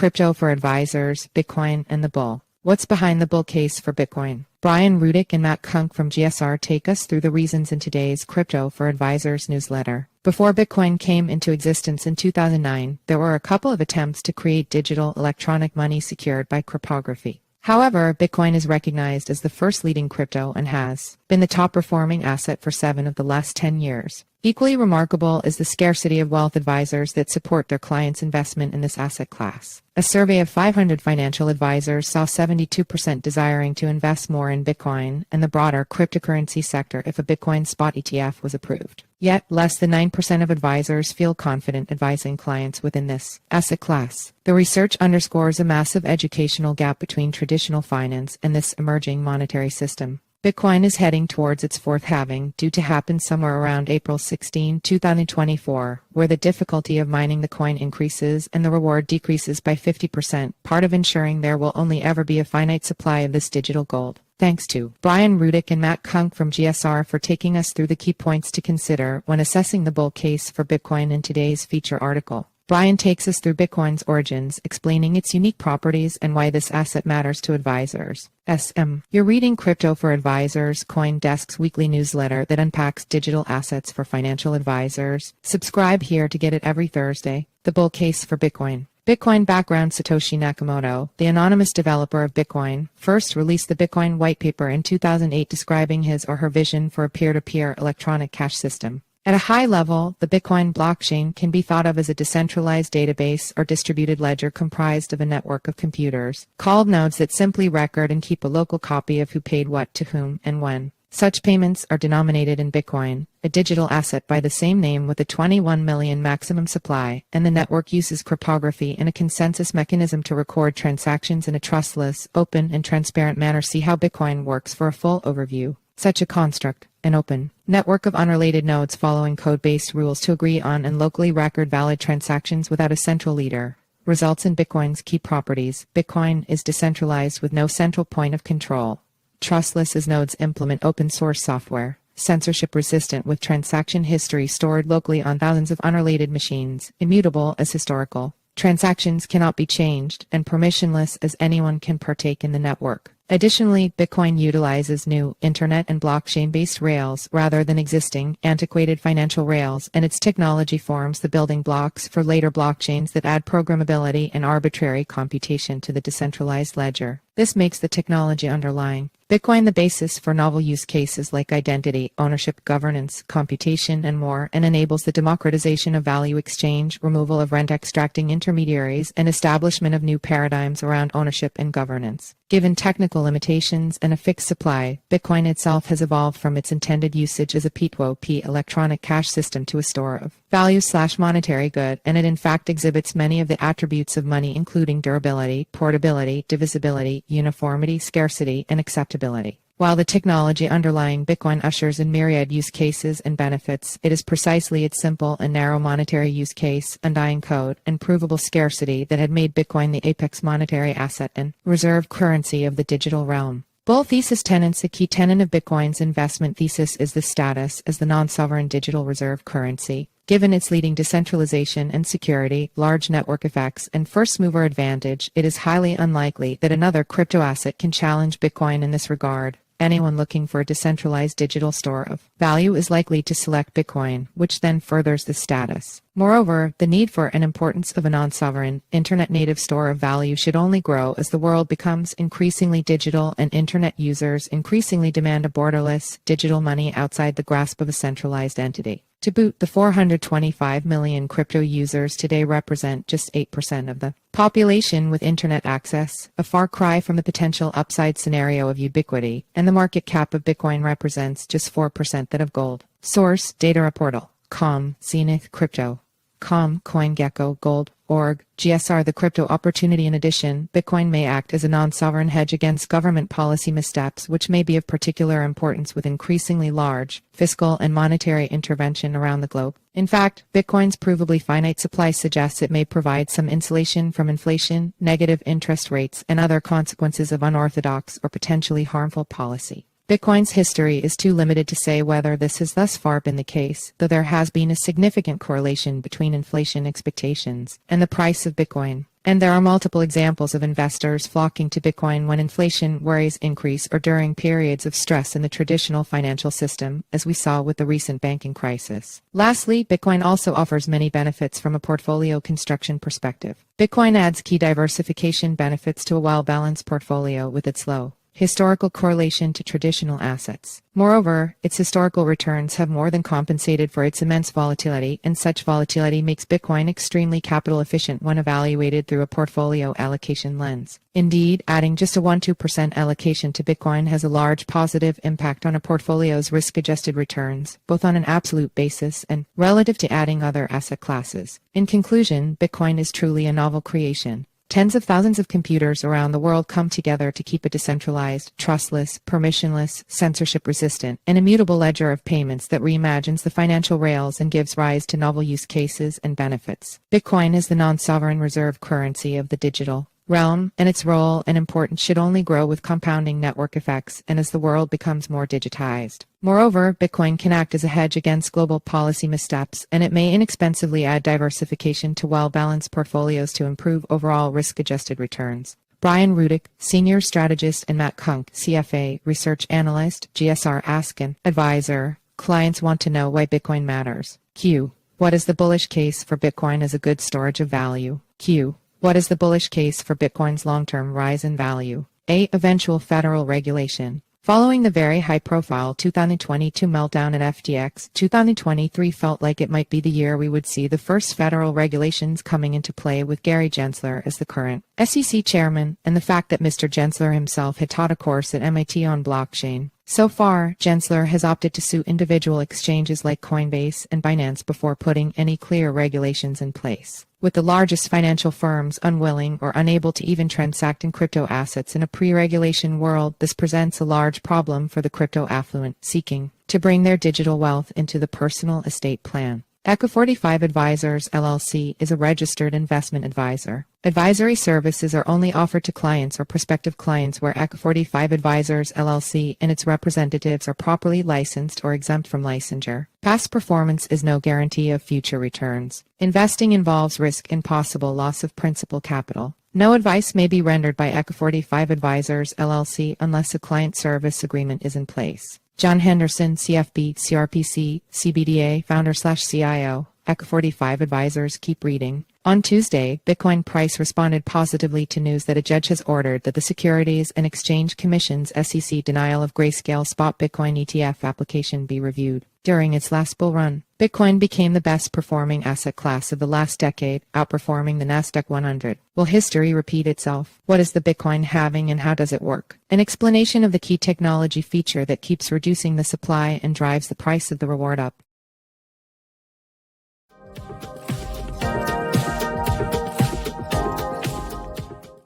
Crypto for Advisors, Bitcoin, and the Bull. What's behind the bull case for Bitcoin? Brian Rudick and Matt Kunke from GSR take us through the reasons in today's Crypto for Advisors newsletter. Before Bitcoin came into existence in 2009, there were a couple of attempts to create digital electronic money secured by cryptography. However, Bitcoin is recognized as the first leading crypto and has been the top-performing asset for 7 of the last 10 years. Equally remarkable is the scarcity of wealth advisors that support their clients' investment in this asset class. A survey of 500 financial advisors saw 72% desiring to invest more in Bitcoin and the broader cryptocurrency sector if a Bitcoin spot ETF was approved. Yet, less than 9% of advisors feel confident advising clients within this asset class. The research underscores a massive educational gap between traditional finance and this emerging monetary system. Bitcoin is heading towards its fourth halving, due to happen somewhere around April 16, 2024, where the difficulty of mining the coin increases and the reward decreases by 50%, part of ensuring there will only ever be a finite supply of this digital gold. Thanks to Brian Rudick and Matt Kunke from GSR for taking us through the key points to consider when assessing the bull case for Bitcoin in today's feature article. Brian takes us through Bitcoin's origins, explaining its unique properties and why this asset matters to advisors. You're reading Crypto for Advisors, CoinDesk's weekly newsletter that unpacks digital assets for financial advisors. Subscribe here to get it every Thursday. The bull case for Bitcoin. Bitcoin background. Satoshi Nakamoto, the anonymous developer of Bitcoin, first released the Bitcoin white paper in 2008 describing his or her vision for a peer-to-peer electronic cash system. At a high level, the Bitcoin blockchain can be thought of as a decentralized database or distributed ledger comprised of a network of computers, called nodes, that simply record and keep a local copy of who paid what to whom and when. Such payments are denominated in Bitcoin, a digital asset by the same name with a 21 million maximum supply, and the network uses cryptography and a consensus mechanism to record transactions in a trustless, open, and transparent manner. See how Bitcoin works for a full overview. Such a construct, an open network of unrelated nodes following code-based rules to agree on and locally record valid transactions without a central leader, results in Bitcoin's key properties. Bitcoin is decentralized with no central point of control. Trustless as nodes implement open-source software. Censorship-resistant with transaction history stored locally on thousands of unrelated machines. Immutable as historical transactions cannot be changed, and permissionless as anyone can partake in the network. Additionally, Bitcoin utilizes new internet and blockchain-based rails rather than existing, antiquated financial rails, and its technology forms the building blocks for later blockchains that add programmability and arbitrary computation to the decentralized ledger. This makes the technology underlying Bitcoin the basis for novel use cases like identity, ownership, governance, computation, and more, and enables the democratization of value exchange, removal of rent-extracting intermediaries, and establishment of new paradigms around ownership and governance. Given technical limitations and a fixed supply, Bitcoin itself has evolved from its intended usage as a P2P electronic cash system to a store of value/monetary good, and it in fact exhibits many of the attributes of money, including durability, portability, divisibility, uniformity, scarcity, and acceptability. While the technology underlying Bitcoin ushers in myriad use cases and benefits, it is precisely its simple and narrow monetary use case, undying code, and provable scarcity that had made Bitcoin the apex monetary asset and reserve currency of the digital realm. Bull thesis tenets. A key tenet of Bitcoin's investment thesis is the status as the non-sovereign digital reserve currency. Given its leading decentralization and security, large network effects, and first-mover advantage, it is highly unlikely that another crypto asset can challenge Bitcoin in this regard. Anyone looking for a decentralized digital store of value is likely to select Bitcoin, which then furthers the status. Moreover, the need for and importance of a non-sovereign, internet-native store of value should only grow as the world becomes increasingly digital and internet users increasingly demand a borderless, digital money outside the grasp of a centralized entity. To boot, the 425 million crypto users today represent just 8% of the population with internet access, a far cry from the potential upside scenario of ubiquity, and the market cap of Bitcoin represents just 4% that of gold. Source: Data Portal. Zenith Crypto. CoinGecko, Gold, Org, GSR. The crypto opportunity. In addition, Bitcoin may act as a non-sovereign hedge against government policy missteps, which may be of particular importance with increasingly large fiscal and monetary intervention around the globe. In fact, Bitcoin's provably finite supply suggests it may provide some insulation from inflation, negative interest rates, and other consequences of unorthodox or potentially harmful policy. Bitcoin's history is too limited to say whether this has thus far been the case, though there has been a significant correlation between inflation expectations and the price of Bitcoin. And there are multiple examples of investors flocking to Bitcoin when inflation worries increase or during periods of stress in the traditional financial system, as we saw with the recent banking crisis. Lastly, Bitcoin also offers many benefits from a portfolio construction perspective. Bitcoin adds key diversification benefits to a well-balanced portfolio with its low historical correlation to traditional assets. Moreover, its historical returns have more than compensated for its immense volatility, and such volatility makes Bitcoin extremely capital efficient when evaluated through a portfolio allocation lens. Indeed, adding just a 1-2% allocation to Bitcoin has a large positive impact on a portfolio's risk-adjusted returns, both on an absolute basis and relative to adding other asset classes. In conclusion, Bitcoin is truly a novel creation. Tens of thousands of computers around the world come together to keep a decentralized, trustless, permissionless, censorship-resistant, and immutable ledger of payments that reimagines the financial rails and gives rise to novel use cases and benefits. Bitcoin is the non-sovereign reserve currency of the digital realm, and its role and importance should only grow with compounding network effects and as the world becomes more digitized. Moreover, Bitcoin can act as a hedge against global policy missteps, and it may inexpensively add diversification to well-balanced portfolios to improve overall risk-adjusted returns. Brian Rudick, Senior Strategist, and Matt Kunke, CFA, Research Analyst, GSR Askin, Advisor. Clients want to know why Bitcoin matters. Q. What is the bullish case for Bitcoin as a good storage of value? Q. What is the bullish case for Bitcoin's long-term rise in value? A. Eventual federal regulation. Following the very high-profile 2022 meltdown at FTX, 2023 felt like it might be the year we would see the first federal regulations coming into play, with Gary Gensler as the current SEC chairman, and the fact that Mr. Gensler himself had taught a course at MIT on blockchain. So far, Gensler has opted to sue individual exchanges like Coinbase and Binance before putting any clear regulations in place. With the largest financial firms unwilling or unable to even transact in crypto assets in a pre-regulation world, this presents a large problem for the crypto affluent seeking to bring their digital wealth into the personal estate plan. Echo45 Advisors LLC is a registered investment advisor. Advisory services are only offered to clients or prospective clients where Echo45 Advisors LLC and its representatives are properly licensed or exempt from licensure. Past performance is no guarantee of future returns. Investing involves risk and possible loss of principal capital. No advice may be rendered by Echo45 Advisors LLC unless a client service agreement is in place. John Henderson, CFB, CRPC, CBDA, founder/CIO, Echo45 Advisors. Keep reading. On Tuesday, Bitcoin price responded positively to news that a judge has ordered that the Securities and Exchange Commission's SEC denial of Grayscale spot Bitcoin ETF application be reviewed. During its last bull run, Bitcoin became the best performing asset class of the last decade, outperforming the Nasdaq 100. Will history repeat itself? What is the Bitcoin halving and how does it work? An explanation of the key technology feature that keeps reducing the supply and drives the price of the reward up.